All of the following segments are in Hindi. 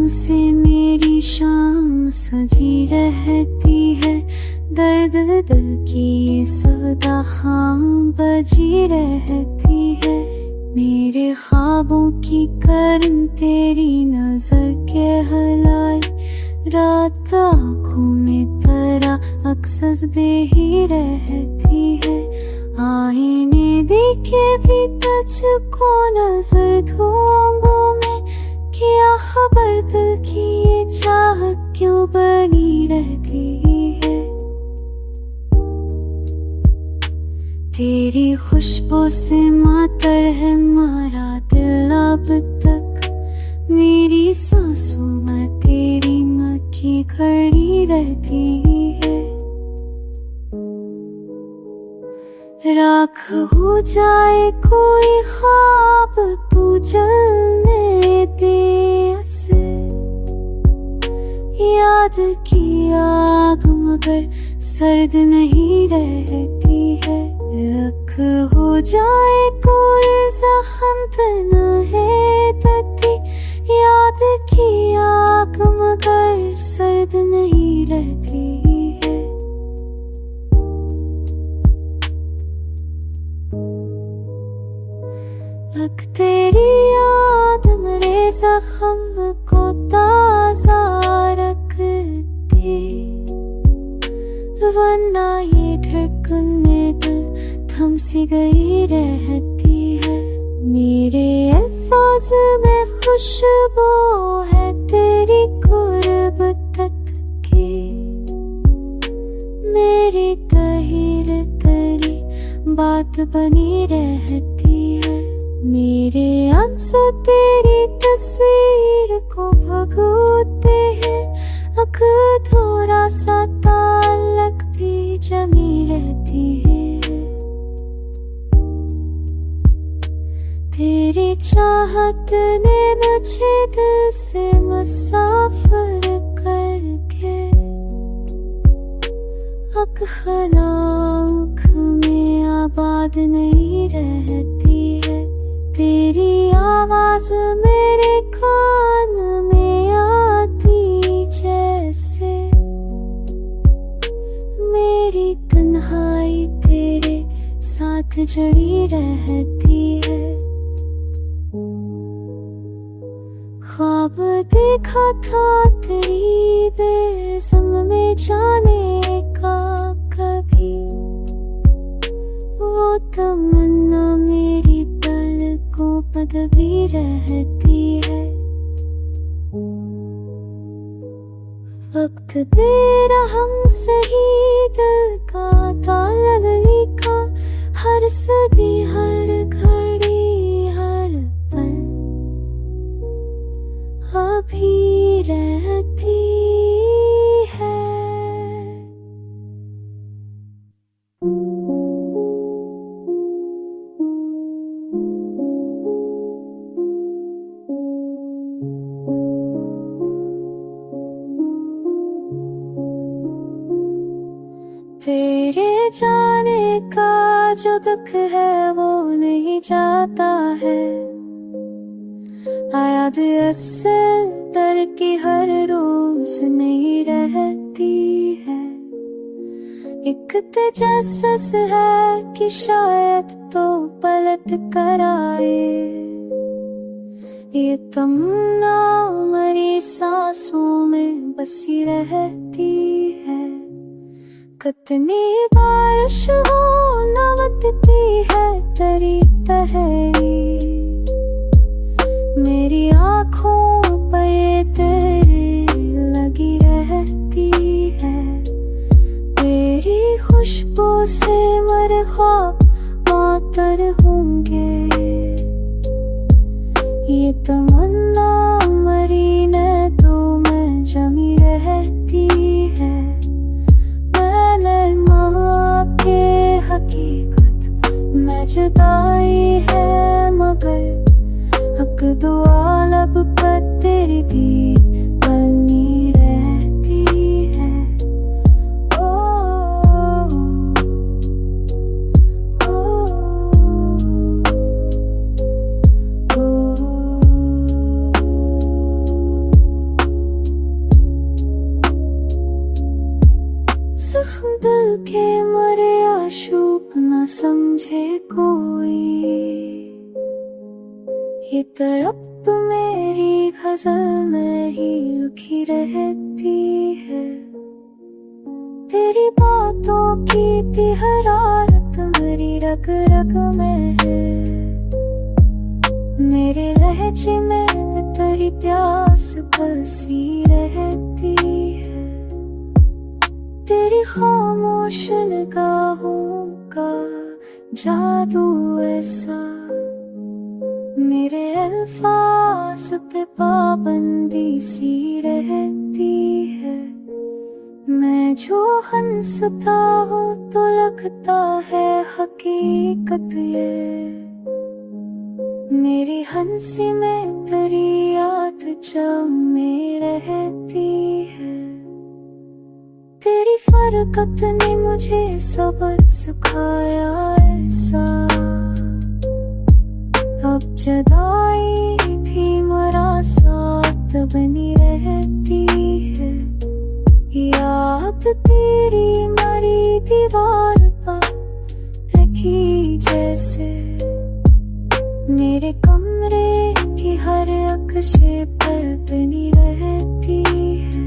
ख्वाबों से मेरी शाम सजी रहती है, दर्द दिल की ये सदा खाम बजी रहती है। मेरे ख्वाबों की करन तेरी नजर के हलाए, रात आँखों में तरा अक्सर दे ही रहती है। आईने देखे भी तुझको नजर ख्वाबों में, क्या खबर दिल की ये चाहत क्यों बनी रहती है। तेरी खुशबू से मातर है मारा दिल अब तक, मेरी सांसों में तेरी मक्खी खड़ी रहती है। राख हो जाए कोई ख्वाब तू जलने दे उसे, याद की आग मगर सर्द नहीं रहती है। रख हो जाए कोई जख्म तना है तती, याद की आग मगर सर्द नहीं रहती है। लग तेरी याद मेरे जख्म को ताजा रखती, वरना ये धड़कने दिल थम सी गई रहती है। मेरे अल्फाज में खुशबू है तेरी गुर्बत की, मेरी तहीर तरी बात बनी रहती है। मेरे आंसू तेरी तस्वीर को भगोते हैं, अख थोड़ा सा ताल्लुक भी जमी रहती है। तेरी चाहत ने मुझे दिल से मुसाफिर करके, अक खलाउख में आबाद नहीं रहती है। तेरी आवाज मेरे कान में आती जैसे, मेरी तन्हाई तेरे साथ जड़ी रहती है। ख्वाब देखा था तेरी बेसम में जाने का कभी, वो तमन्ना मेरी पलकों पर दबी रहती है। वक्त तेरा हमसे ही दिल का ताला लिखा, हर सदी हर घड़ी हर पल अभी रहती है। तेरे जाने का जो दुख है वो नहीं जाता है, याद असल तर की हर रोज नहीं रहती है। एक तजस्सुस है कि शायद तो पलट कर आए, ये तमन्ना मरी सांसों में बसी रहती है। कितनी बारिश हो नमकती है तेरी तहरी, मेरी आँखों पे तेरी लगी रहती है। तेरी खुशबू से मेरे ख्वाब मातर होंगे, ये तमन्ना मरी न तो मैं जमी रहती है। मैंने माँ के हकीकत में जुदाई है, मगर हक दुआ लब पर तेरी दीद बनी रहती है। ओ, ओ, ओ, ओ, के मरे आशुप न समझे कोई। ये तड़प मेरी गजल में ही लुकी रहती है। तेरी बातों की थी हरारत मेरी रग रग में है। मेरे लहजे में तेरी प्यास बसी रहती है। तेरी खामोश निगाहों का जादू ऐसा मेरे अल्फाज पे पाबंदी सी रहती है। मैं जो हंसता हूँ तो लगता है हकीकत ये। मेरी हंसी में तेरी याद जमे रहती है। तेरी फरकत ने मुझे सबक सिखाया ऐसा। अब जुदाई भी मेरा साथ बनी रहती है। याद तेरी मरी दीवार पर लिखी जैसे। मेरे कमरे की हर अक्शे पर बनी रहती है।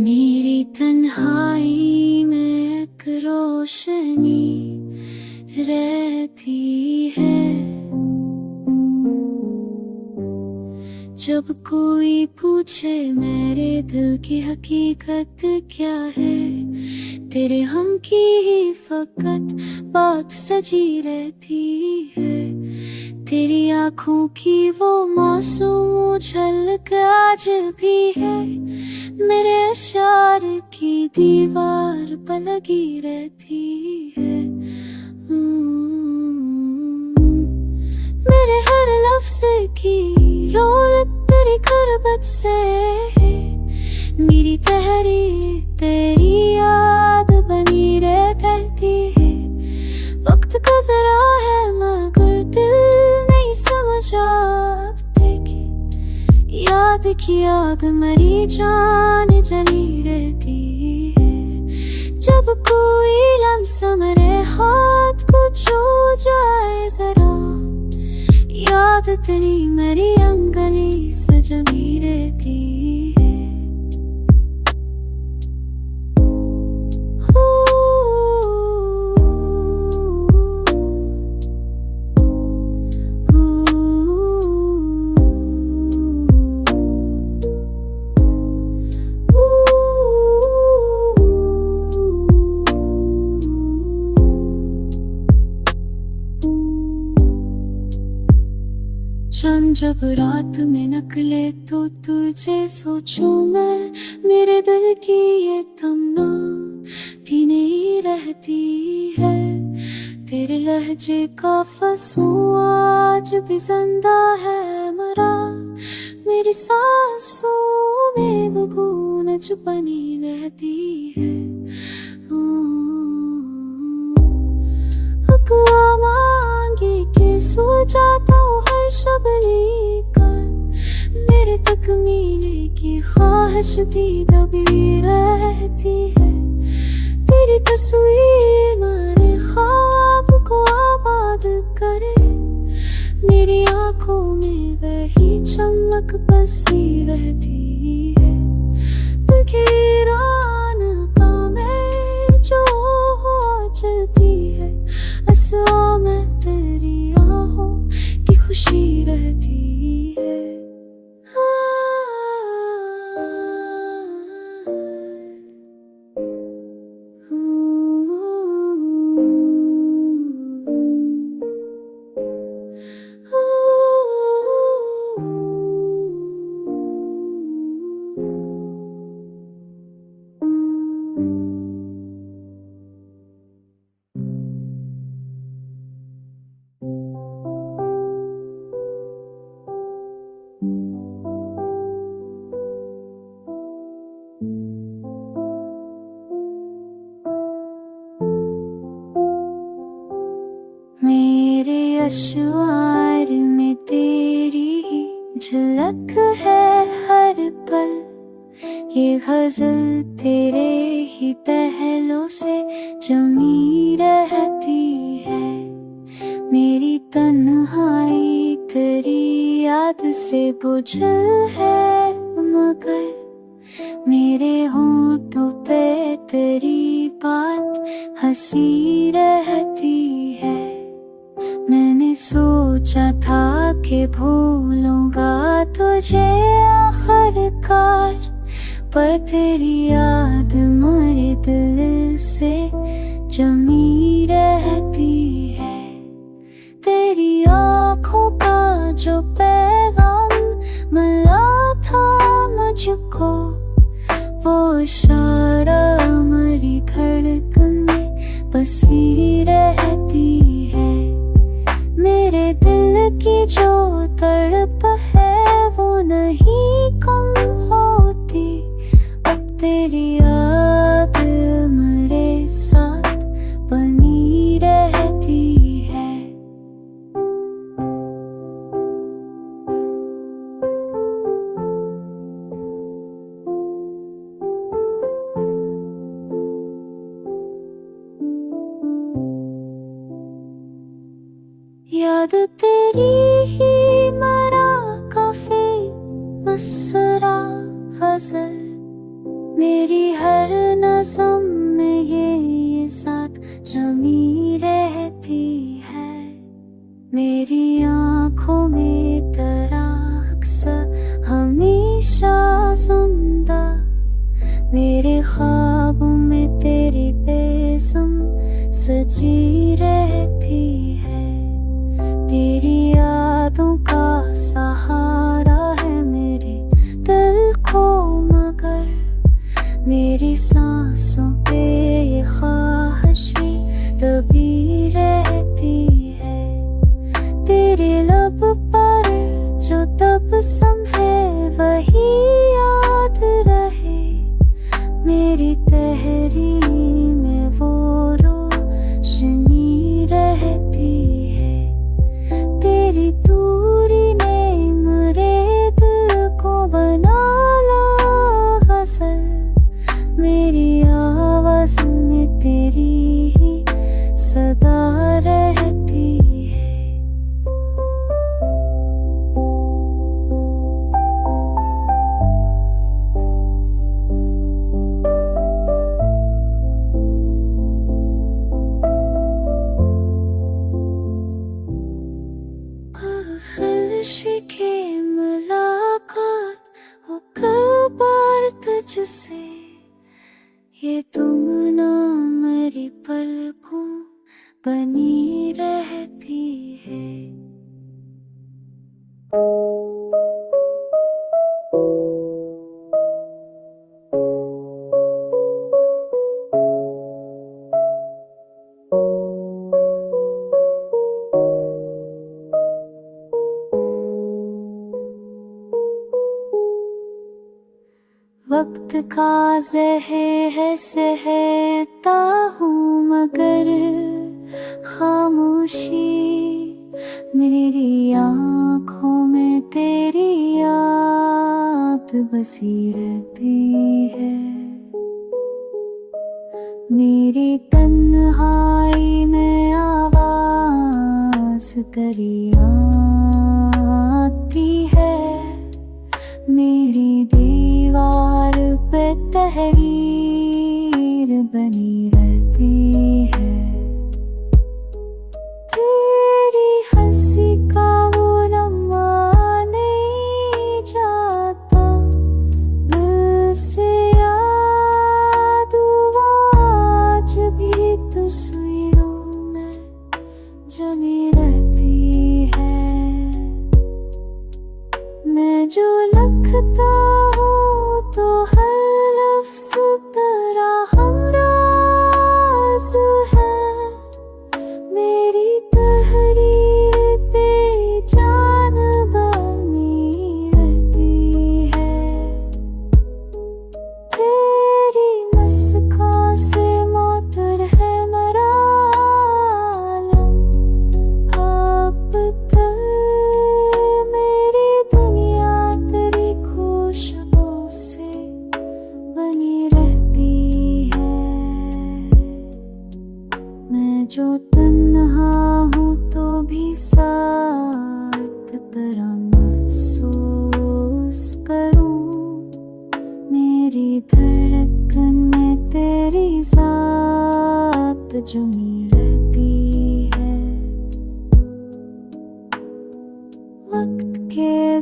मेरी तन्हाई में एक रोशनी रहती है। जब कोई पूछे मेरे दिल की हकीकत क्या है, तेरे हम की ही फकत बात सजी रहती है। तेरी आँखों की वो मासूम झलक आज भी है। मेरे अशार की दीवार पर लगी रहती है। मेरे हर लफ्ज की रौनक तेरी खरबत से है। मेरी तहरीर तेरी याद बनी रहती है। वक्त का जरा है मगर दिल नहीं समझा अब देखी। याद की आग मरी जान जली रहती है। जब कोई लम्हा मेरे हाथ को छू जाए जरा, याद तेरी मेरी अंगली से जमी रहती है। जब रात में निकले तो तुझे सोचूं मैं। मेरे दिल की ये तमन्ना भी नहीं रहती है। तेरे लहजे का फसूं आज भी जिंदा है मरा। मेरी सांसों में वो गूंज बनी रहती है। अगवा मांगे के सो जाता हूँ हर शबनी का। मेरे तक मिलने की ख्वाहिश भी दबी रहती है। तेरी तस्वीर मेरे ख्वाब को आबाद करे। मेरी आंखों में वही चमक बसी रहती है। तकदीरान का मैं जो हो चलती है। ऐसा मैं तेरी आहों की खुशी रहती है। मेरे अश्वार में तेरी ही झलक है हर पल, ये गजल तेरे ही पहलों से जमी रहती है। मेरी तन्हाई तेरी याद से बुझल है, मगर मेरे होंठों पे तेरी बात हंसी रहती है। मैंने सोचा था कि भूलूंगा तुझे आखिरकार, पर तेरी याद मेरे दिल से जमी रहती है। तेरी आँखों का जो पैगाम मिला था मुझको, वो इशारा मेरी धड़कन में बसी रहती है। मेरे दिल की जो तड़प है वो नहीं कम होती, अब तेरी याद मेरे साथ बनी रहती है। याद तेरी ही मरा काफी मसरा गजल, मेरी हर नज़म में ये साथ जमी रहती है। मेरी आँखों में तेरा अक्सर हमेशा जिंदा, मेरे ख्वाबों में तेरी बेसम सजी रहती है। तेरी यादों का सहारा है मेरे दिल को, मगर मेरी सांसों पे ये ख्वाहिश भी दबी रहती है। तेरे लब पर जो तबस्सुम है वही याद रहे, मेरी तहरीर में वो रोशनी रहती है। तेरी दूरी ने मेरे दिल को बना ला गजल, मेरी आवाज में तेरी ही सदा रहती है। ख्वाहिश के मुलाकात हो कई बार तुझसे, ये तुम ना मेरी पलकों बनी रहती है। वक्त का ज़हर है सहता हूँ, मगर खामोशी मेरी आँखों में तेरी याद बसी रहती है। मेरी तन्हाई में आवाज़ तेरी आती है, मेरी दीवार पे तहरीर बनी रहती है। तेरी हंसी का वो लम्हा नहीं जाता दिल से, याद वो आज भी तस्वीरों में जमी रहती है। मैं जो लिखता हूँ तो हर लफ्ज़ तेरा हमराज़ है, मेरी तहरीर तेरी जान बनी रहती है। तेरी मुस्कान से मोतर है मेरा आलम,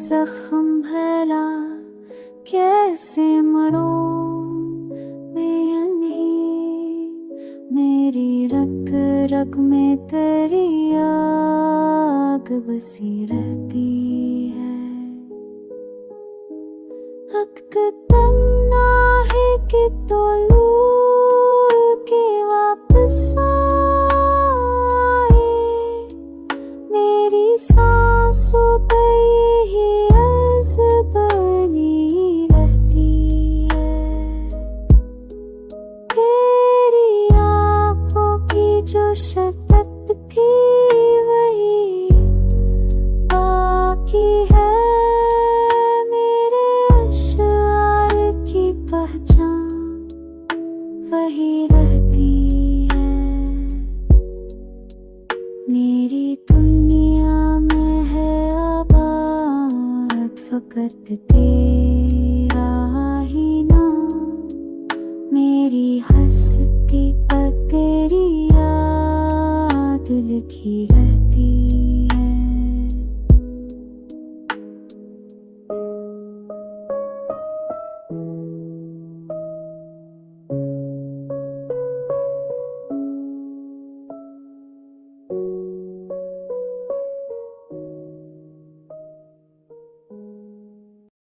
जख्म भला कैसे मरूं मैं नहीं। मेरी रग रग में तेरी आग बसी रहती है। हक तमना है कि तो लूट के वापस आए। मेरी सांसों पे ही अर्ज़ बनी रहती है। तेरी आँखों की जो शक्ति थी वही बाकी है। मेरे अशआर की पहचान वही रहती है। मेरी दुनिया में है आबाद फकत तेरा ही नाम। मेरी हस्ती पर